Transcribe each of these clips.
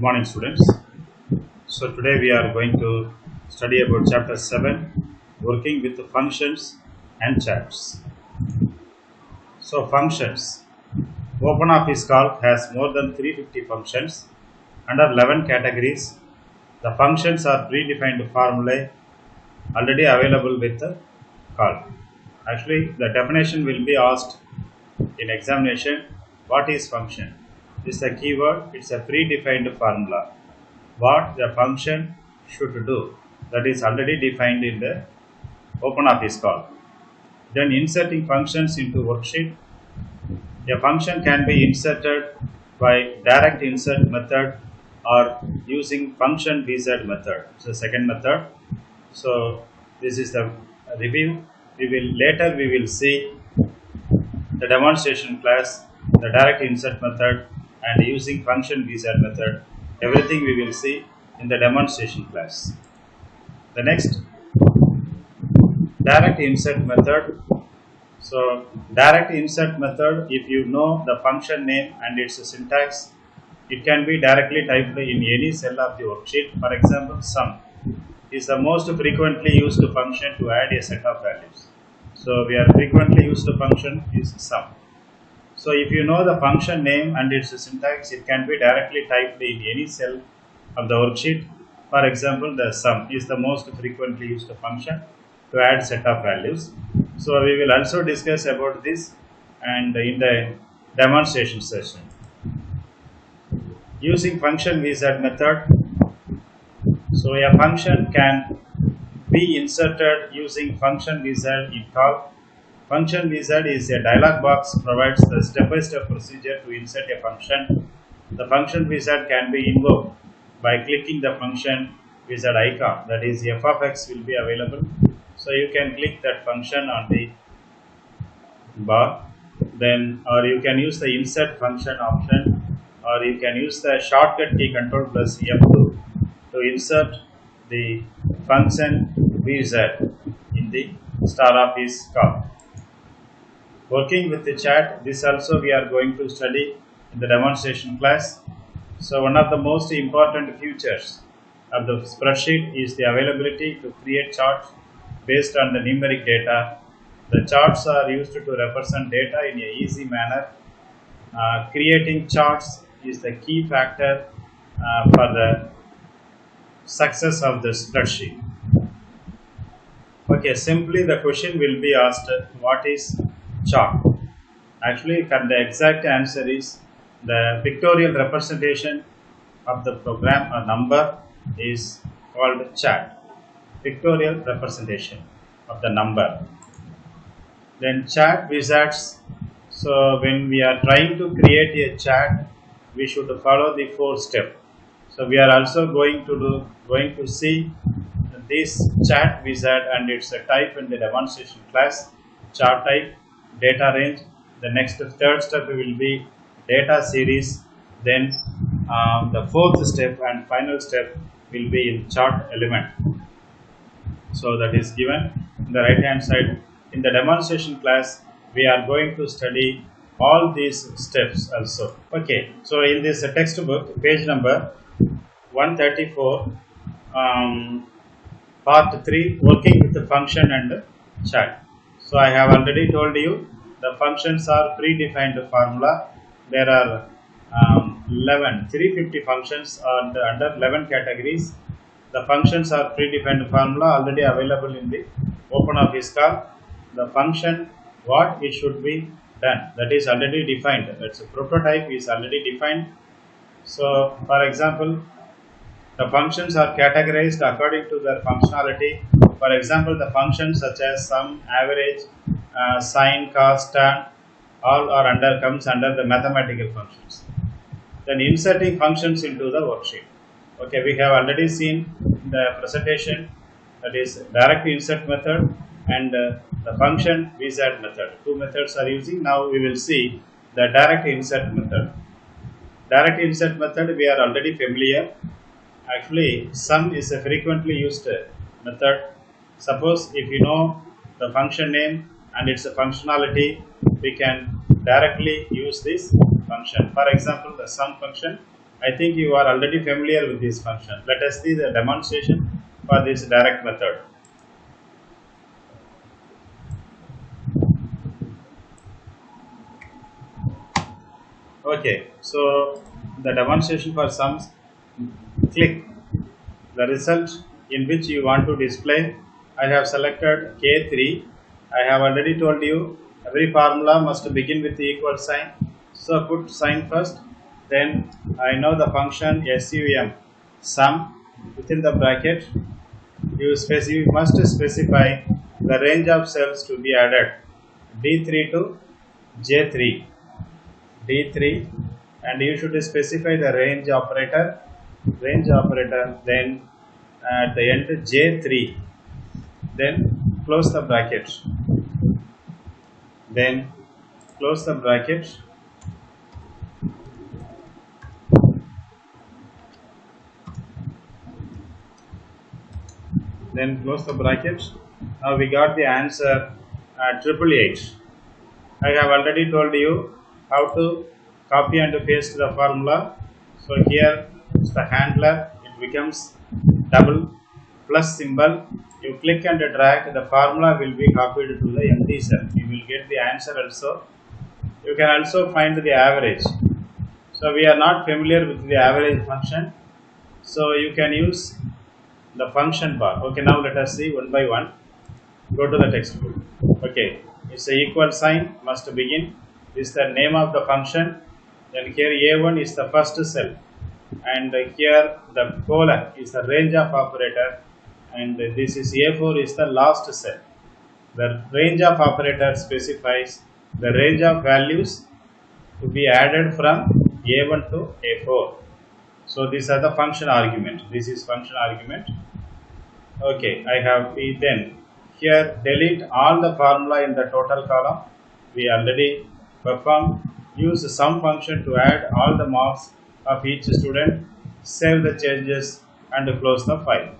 Good morning, students. So today we are going to study about chapter 7, working with the functions and charts. So functions. OpenOffice Calc has more than 350 functions under 11 categories. The functions are predefined formulae already available with the Calc. Actually, the definition will be asked in examination. What is function? This is a keyword. It's a predefined formula. What the function should do, that is already defined in the OpenOffice Calc. Then inserting functions into worksheet. A function can be inserted by direct insert method or using function wizard method. So second method. So this is the review. We will see the demonstration class, the direct insert method and using function wizard method. Everything we will see in the demonstration class. The next, direct insert method. So direct insert method, if you know the function name and its syntax, it can be directly typed in any cell of the worksheet. For example, sum is the most frequently used function to add a set of values. So we are frequently used function is sum. So if you know the function name and its syntax, it can be directly typed in any cell of the worksheet. For example, the sum is the most frequently used function to add set of values. So we will also discuss about this and in the demonstration session. Using function wizard method. So a function can be inserted using function wizard in Calc. Function wizard is a dialog box provides the step-by-step procedure to insert a function. The function wizard can be invoked by clicking the function wizard icon, that is f of x will be available. So you can click that function on the bar, then or you can use the insert function option, or you can use the shortcut key control plus F2 to insert the function wizard in the OpenOffice Calc. Working with the chart, this also we are going to study in the demonstration class. So one of the most important features of the spreadsheet is the availability to create charts based on the numeric data. The charts are used to represent data in an easy manner. Creating charts is the key factor for the success of the spreadsheet. Okay, simply the question will be asked, what is chart? Actually, the exact answer is the pictorial representation of the program or number is called chart. Pictorial representation of the number. Then chart wizards. So when we are trying to create a chart, we should follow the 4 steps. So we are also going to see this chart wizard and its type in the demonstration class. Chart type, data range. The next third step will be data series. Then the 4th step and final step will be in chart element. So that is given in the right hand side. In the demonstration class, we are going to study all these steps also. Okay, so in this textbook, page number 134, part 3, working with the function and chart. So I have already told you the functions are predefined formula. There are 350 functions under 11 categories. The functions are predefined formula already available in the OpenOffice Calc. The function, what it should be done, that is already defined. That's a prototype is already defined. So for example, the functions are categorized according to their functionality. For example, the functions such as sum, average, sine, cos, tan, all comes under the mathematical functions. Then inserting functions into the worksheet. Okay, we have already seen the presentation, that is direct insert method and the function wizard method. 2 methods are using. Now we will see the direct insert method. Direct insert method we are already familiar. Actually, sum is a frequently used method. Suppose if you know the function name and its functionality, we can directly use this function. For example, the sum function, I think you are already familiar with this function. Let us see the demonstration for this direct method. Okay, so the demonstration for sums, click the result in which you want to display. I have selected K3. I have already told you every formula must begin with the equal sign. So put sign first. Then I know the function sum within the bracket. You must specify the range of cells to be added D3 to J3. D3, and you should specify the range operator, then at the end J3, then close the bracket, then close the bracket, then close the bracket. Now we got the answer 888. I have already told you how to copy and paste the formula. So here is the handler, it becomes double plus symbol. You click and drag, the formula will be copied to the empty cell. You will get the answer also. You can also find the average. So we are not familiar with the average function. So you can use the function bar. Okay, now let us see one by one. Go to the textbook. Okay, it's a equal sign must begin. This is the name of the function. Then here A1 is the first cell, and here the colon is the range of operator, and this is A4 is the last cell. The range of operator specifies the range of values to be added from A1 to A4. So these are the function argument. This is function argument. Okay, I have then here delete all the formula in the total column. We already performed. Use the sum function to add all the marks of each student. Save the changes and close the file.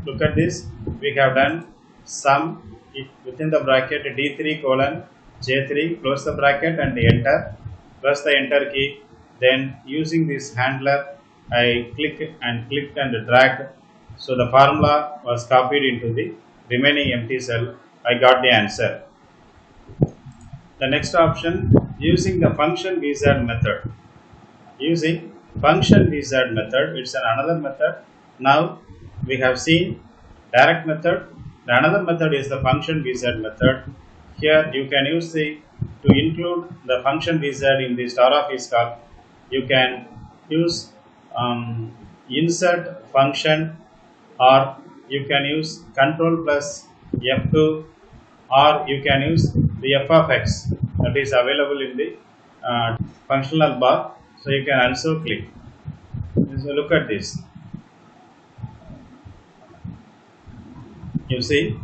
Look at this. We have done sum within the bracket D3 colon J3. Close the bracket and enter. Press the enter key. Then using this handler, I click and drag. So the formula was copied into the remaining empty cell. I got the answer. The next option, using the function wizard method. Using function wizard method, it's another method. Now we have seen direct method. The another method is the function wizard method. Here you can use to include the function wizard in the star office call. You can use insert function, or you can use control plus F2, or you can use the f of x that is available in the functional bar. So you can also click. So look at this. You see,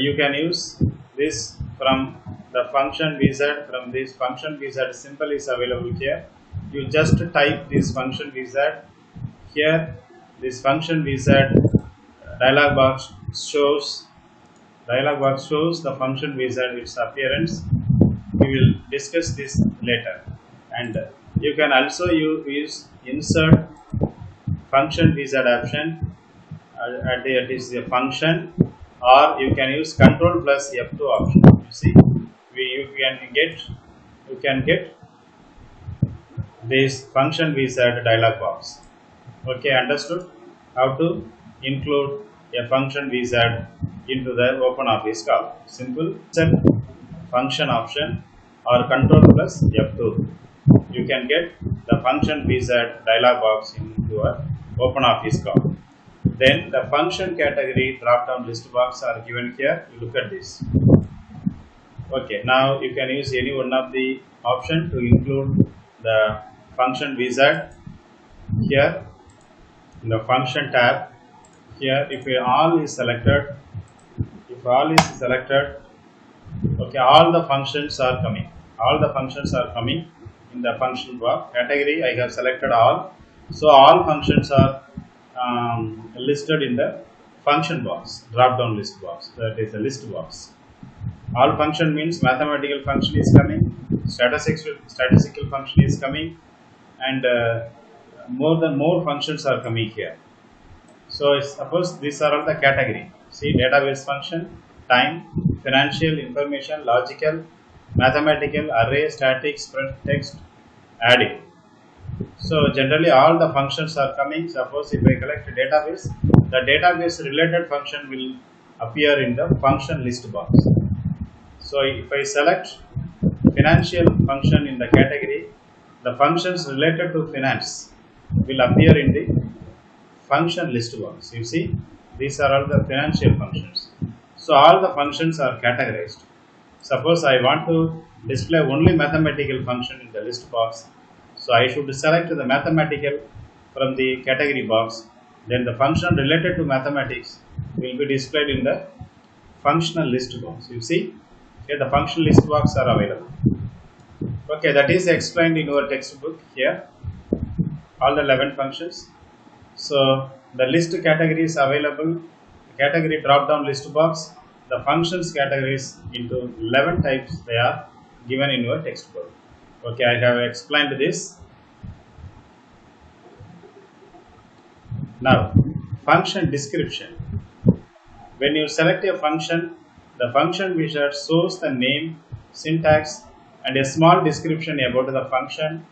you can use this from the function wizard. From this function wizard, symbol is available here. You just type this function wizard here. This function wizard dialog box shows the function wizard, its appearance. We will discuss this later. And you can also use insert function wizard option. It is the function, or you can use control plus F2 option. You see, you can get this function wizard dialog box. Okay, understood how to include a function wizard into the OpenOffice call. Simple function option or control plus F2. You can get the function wizard dialog box into a OpenOffice call. Then the function category drop down list box are given here. You look at this. Okay, now you can use any one of the option to include the function wizard here in the function tab. Here, if all is selected, okay, all the functions are coming. All the functions are coming in the function bar category. I have selected all, so all functions are listed in the function box, drop down list box. That is a list box. All function means mathematical function is coming, statistical function is coming, and more functions are coming here. So suppose these are all the category. See, database function, time, financial, information, logical, mathematical, array, static, spread, text, adding. So generally all the functions are coming. Suppose if I collect a database, the database related function will appear in the function list box. So if I select financial function in the category, the functions related to finance will appear in the function list box. You see, these are all the financial functions. So all the functions are categorized. Suppose I want to display only mathematical function in the list box. So I should select the mathematical from the category box. Then the function related to mathematics will be displayed in the functional list box. You see, here the function list box are available. Okay, that is explained in your textbook here. All the 11 functions. So the list category is available. Category drop down list box. The functions categories into 11 types they are given in your textbook. Okay, I have explained this. Now, function description. When you select a function, the function wizard shows the name, syntax, and a small description about the function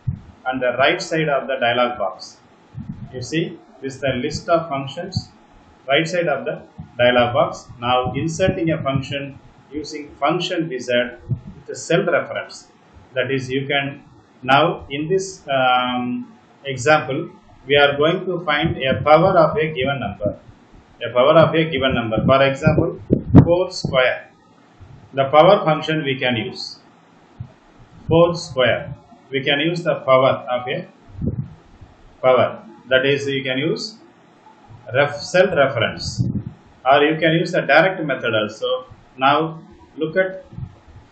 on the right side of the dialog box. You see, this is the list of functions, right side of the dialog box. Now, inserting a function using function wizard with a cell reference. That is, you can now in this example, we are going to find a power of a given number. A power of a given number. For example, 4 square. The power function we can use. 4 square. We can use the power of a power. That is, you can use cell reference, or you can use the direct method also. Now, look at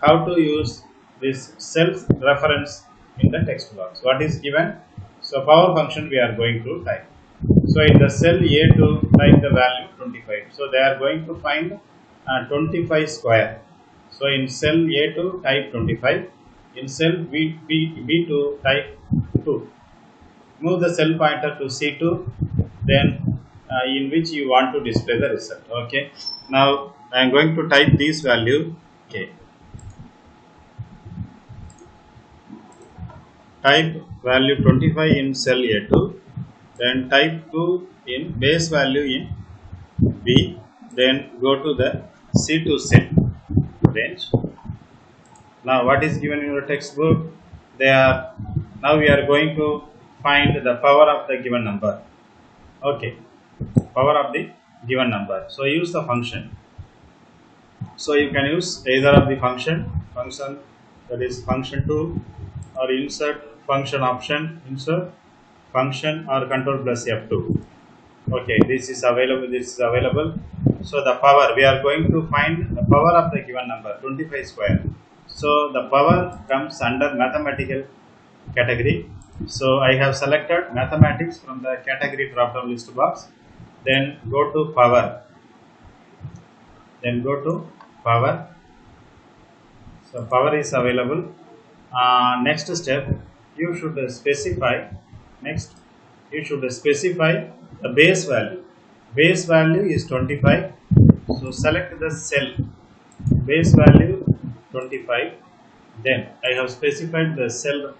how to use this cell reference in the text box. What is given? So, power function we are going to type. So, in the cell A2 type the value 25. So, they are going to find 25 square. So, in cell A2 type 25. In cell B2 type 2. Move the cell pointer to C2. Then in which you want to display the result. Okay. Now, I am going to type this value. Okay. Type value 25 in cell A2, then type 2 in base value in B, then go to the C2 cell range. Now what is given in your textbook? Now we are going to find the power of the given number. Okay, power of the given number. So use the function. So you can use either of the function that is function 2, or insert function option, insert function, or control plus F2. Okay, this is available. So the power, we are going to find the power of the given number 25 square. So the power comes under mathematical category. So I have selected mathematics from the category drop down list box. Then go to power. So power is available. Next step, you should specify. The base value. Base value is 25. So select the cell. Base value 25. Then I have specified the cell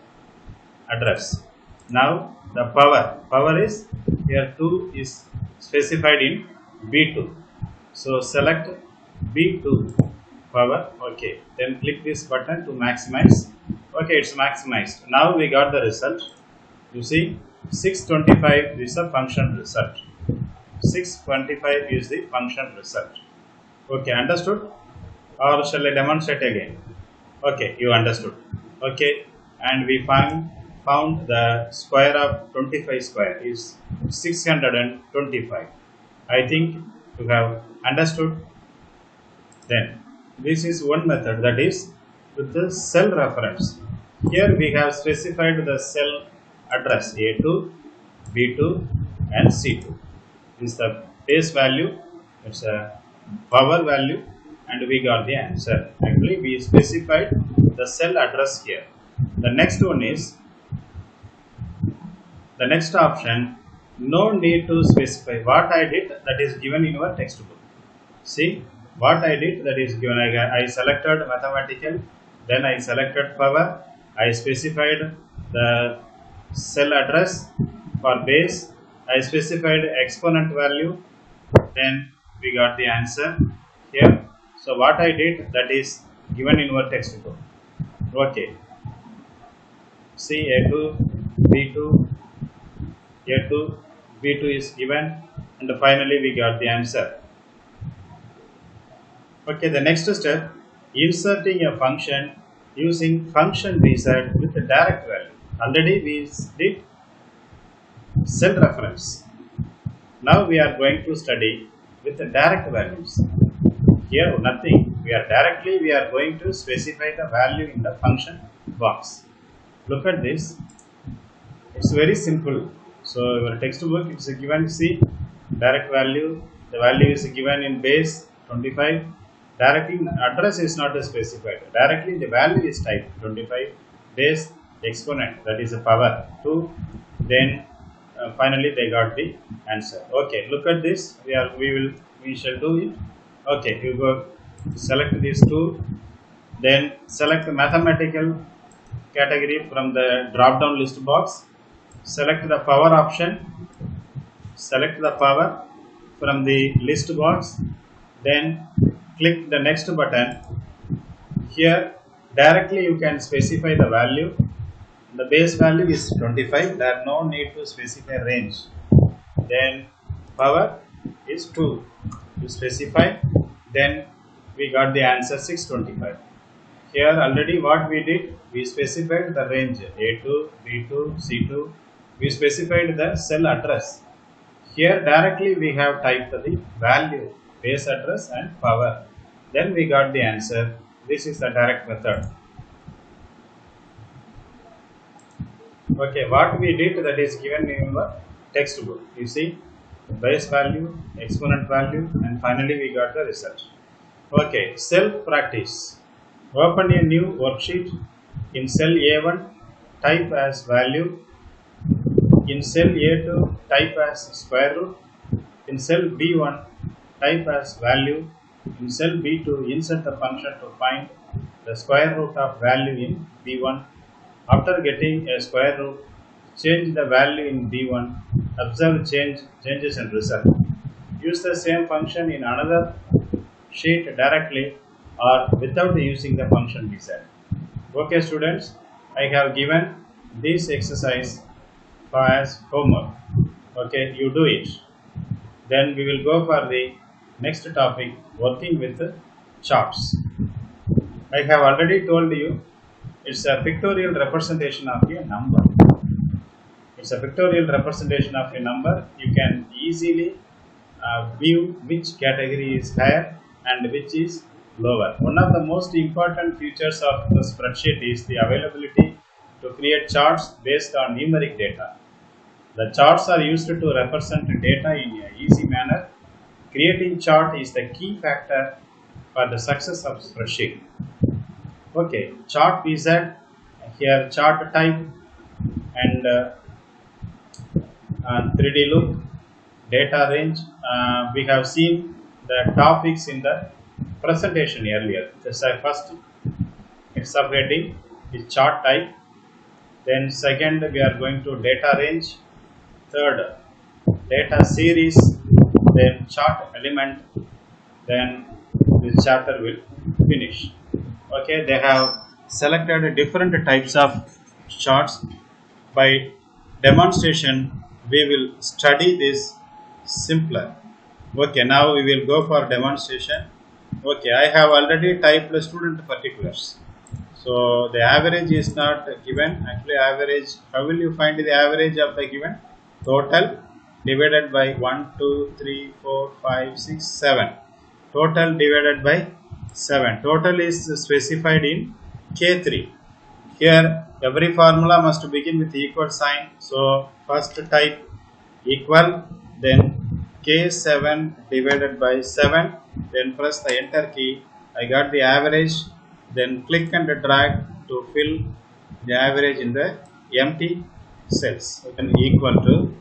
address. Now the power is here 2 is specified in B2. So select B2 power. Okay, then click this button to maximize. Okay, it's maximized. Now we got the result. You see, 625 is the function result. 625 is the function result. Okay, understood? Or shall I demonstrate again? Okay, you understood. Okay, and we found the square of 25 square is 625. I think you have understood. Then this is one method, that is with the cell reference. Here we have specified the cell address A2, B2 and C2. This is the base value, it's a power value, and we got the answer. Actually we specified the cell address here. The next one is The next option, no need to specify. What I did, that is given in your textbook. See, what I did, that is given. I selected mathematical, then I selected power, I specified the cell address for base, I specified exponent value, then we got the answer here. So what I did, that is given in your textbook. Okay. See, A2, B2, A2, B2 is given, and finally we got the answer. Okay, the next step, inserting a function using function wizard with a direct value. Already we did cell reference. Now we are going to study with the direct values. Here nothing, we are going to specify the value in the function box. Look at this, it's very simple. So your textbook is given, see, direct value, the value is given in base 25. Directly address is not specified, directly the value is typed 25, base exponent, that is a power 2, then finally they got the answer. Okay, look at this, we shall do it. Okay, you go select these two, then select the mathematical category from the drop down list box, select the power option, select the power from the list box, then click the next button. Here directly you can specify the value. The base value is 25, there no need to specify range. Then power is 2, you specify, then we got the answer 625. Here already what we did, we specified the range A2, B2, C2, we specified the cell address. Here directly we have typed the value, base address and power, then we got the answer. This is the direct method. Okay, what we did, that is given in your textbook. You see, base value, exponent value, and finally we got the result. Okay, self practice. Open a new worksheet. In cell A1, type as value. In cell A2, type as square root. In cell B1, type as value. In cell B2, insert the function to find the square root of value in B1. After getting a square root, change the value in B1. Observe changes in result. Use the same function in another sheet directly or without using the function wizard. Okay, students, I have given this exercise as homework. Okay, you do it. Then we will go for the next topic, working with charts. I have already told you, it's a pictorial representation of a number. It's a pictorial representation of a number. You can easily view which category is higher and which is lower. One of the most important features of the spreadsheet is the availability to create charts based on numeric data. The charts are used to represent data in an easy manner. Creating chart is the key factor for the success of spreadsheet. Okay, chart wizard, here chart type and 3D look, data range. We have seen the topics in the presentation earlier. Just first, it's subheading is chart type. Then second, we are going to data range. Third, data series. Then chart element. Then this chapter will finish. Okay, they have selected different types of charts. By demonstration, we will study this simpler. Okay, now we will go for demonstration. Okay, I have already typed the student particulars. So the average is not given. Actually, average, how will you find the average of the given? Total divided by 1, 2, 3, 4, 5, 6, 7. Total divided by 7. Total is specified in K3. Here every formula must begin with equal sign. So first type equal, then K7 divided by 7, then press the enter key. I got the average, then click and drag to fill the average in the empty cells and equal to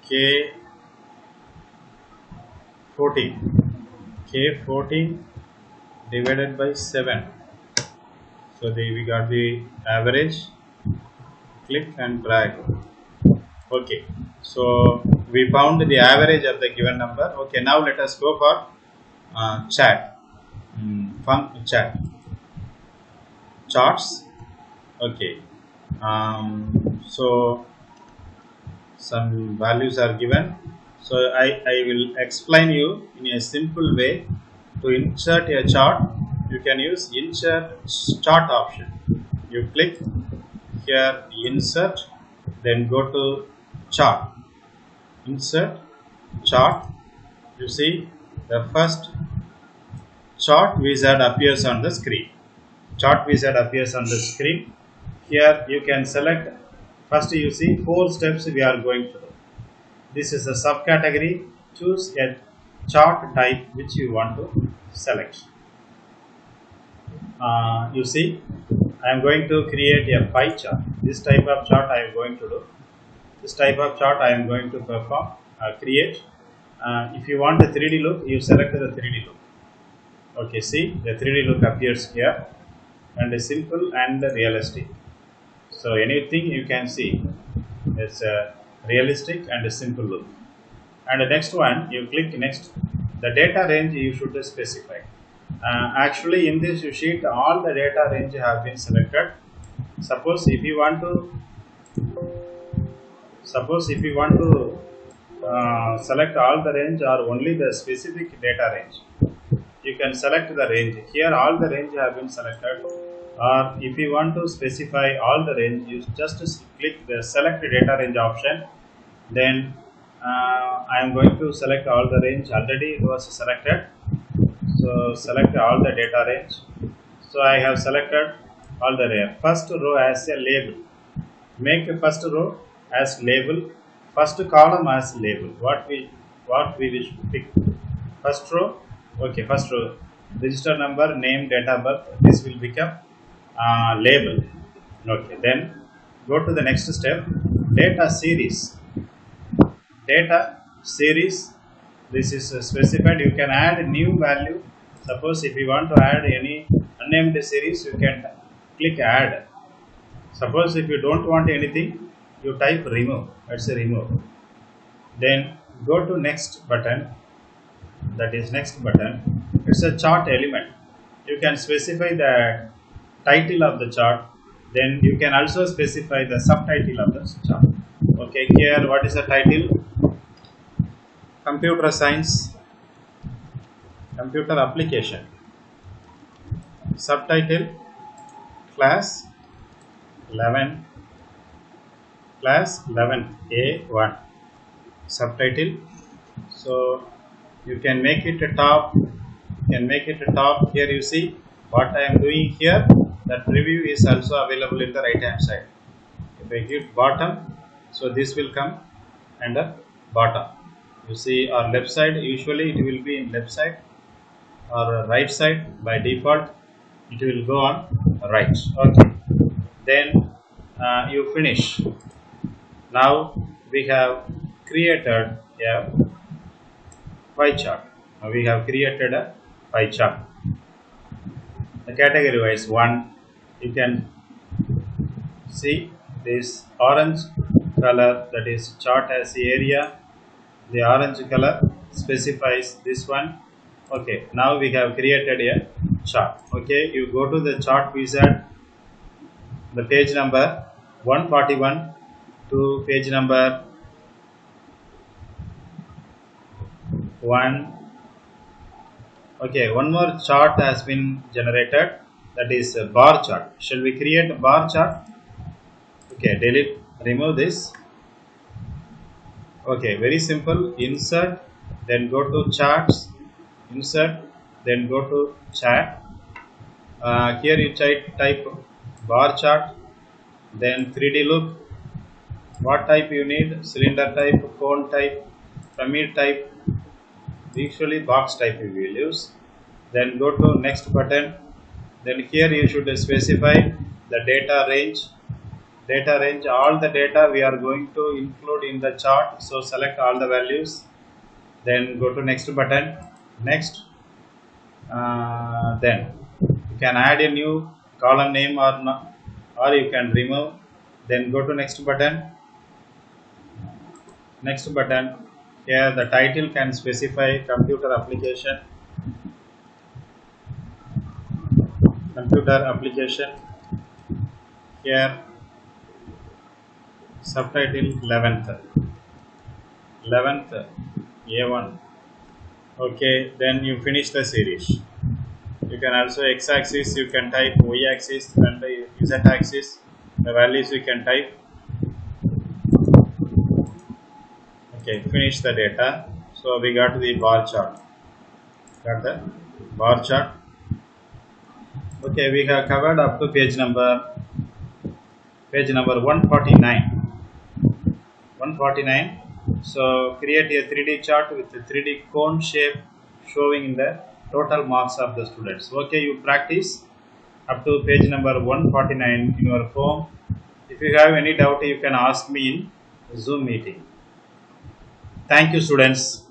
K14 divided by 7. So we got the average. Click and drag. Okay, so we found the average of the given number. Okay, now let us go for chat. Charts. Okay, so some values are given. So I will explain you in a simple way. To insert a chart, you can use insert chart option. You click here insert, then go to chart, insert chart. You see the first chart wizard appears on the screen. Chart wizard appears on the screen. Here you can select. First you see 4 steps we are going through. This is a subcategory. Choose a chart type which you want to select. You see, I am going to create a pie chart. This type of chart I am going to do. This type of chart I am going to perform, create. If you want a 3D look, you select the 3D look. Okay, see the 3D look appears here, and a simple and realistic. So anything you can see, it's a realistic and a simple look. And the next one, you click next. The data range you should specify. Actually, in this sheet, all the data range have been selected. Suppose if you want to select all the range or only the specific data range, you can select the range. Here all the range have been selected. Or if you want to specify all the range, you just click the select data range option. Then I am going to select all the range. Already it was selected. So select all the data range. So I have selected all the range. First row as a label. Make a first row as label. First column as label. What we wish to pick. First row. Okay, first row. Register number, name, date of birth. This will become label. Okay, then go to the next step. Data series. Data series. This is specified. You can add new value. Suppose if you want to add any unnamed series, you can click add. Suppose if you don't want anything, you type remove. Let's say remove. Then go to next button. That is next button. It's a chart element. You can specify the title of the chart. Then you can also specify the subtitle of the chart. Okay, here what is the title? Computer science, computer application. Subtitle, class 11 A1. Subtitle. So you can make it a top. Here you see what I am doing here. That preview is also available in the right hand side. If I give bottom, so this will come under bottom. You see our left side, usually it will be in left side, or right side by default it will go on right. Okay, then you finish. Now we have created a pie chart. We have created a pie chart. The category wise one, you can see this orange color, that is chart as the area. The orange color specifies this one. Okay, now we have created a chart. Okay, you go to the chart wizard, the page number 141 to page number 1. Okay, one more chart has been generated, that is a bar chart. Shall we create a bar chart? Okay, delete, remove this. Okay, very simple. Insert, then go to charts, insert, then go to chat. Here you type bar chart, then 3D look. What type you need? Cylinder type, cone type, pyramid type. Usually box type we will use. Then go to next button. Then here you should specify the data range. data range, all the data we are going to include in the chart. So select all the values, then go to next button, next. Then you can add a new column name or not, or you can remove. Then go to next button. Next button, here the title can specify computer application, here subtitle 11th A1. Okay, then you finish the series. You can also x-axis, you can type y-axis, and z-axis, the values you can type. Okay, finish the data. So we got the bar chart. Okay, we have covered up to page number 149. So create a 3D chart with a 3D cone shape showing the total marks of the students. Okay, you practice up to page number 149 in your home. If you have any doubt, you can ask me in Zoom meeting. Thank you, students.